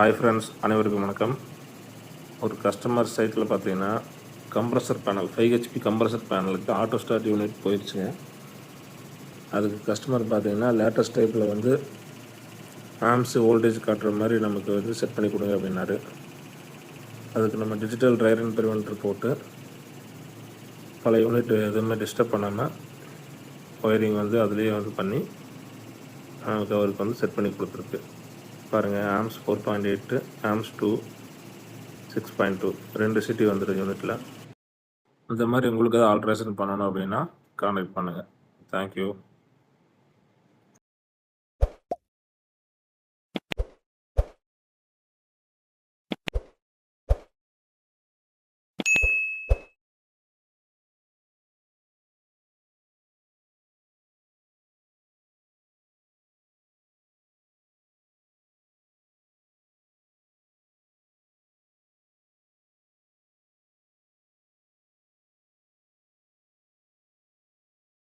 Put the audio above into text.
Hi friends, அனைவருக்கும் வணக்கம். ஒரு கஸ்டமர் சைட்டில் பார்த்தீங்கன்னா கம்ப்ரஸர் பேனல் 5 ஹெச்பி கம்ப்ரஸர் பேனலுக்கு ஆட்டோ ஸ்டார்ட் யூனிட் போயிடுச்சுங்க. அதுக்கு கஸ்டமர் பார்த்தீங்கன்னா லேட்டஸ்ட் டைப்பில் வந்து ஆம்ஸ் வோல்டேஜ் காட்டுற மாதிரி நமக்கு வந்து செட் பண்ணி கொடுங்க அப்படின்னாரு. அதுக்கு நம்ம டிஜிட்டல் ட்ரையர் அண்ட் ப்ரிவென்டர் போட்டு பல யூனிட் எதுவுமே டிஸ்டர்ப் பண்ணாமல் ஒயரிங் வந்து அதுலேயே வந்து பண்ணி நமக்கு அவருக்கு வந்து செட் பண்ணி கொடுத்துருக்கு. பாருங்கள், ஆம்ஸ் 4.8, ஆம்ஸ் 2, 6.2 2 சிட்டி வந்துடும் யூனிட்டில். இந்த மாதிரி உங்களுக்கு ஏதாவது ஆல்ட்ரேஷன் பண்ணணும் அப்படின்னா கான்டாக்ட் பண்ணுங்கள். தேங்க்யூ.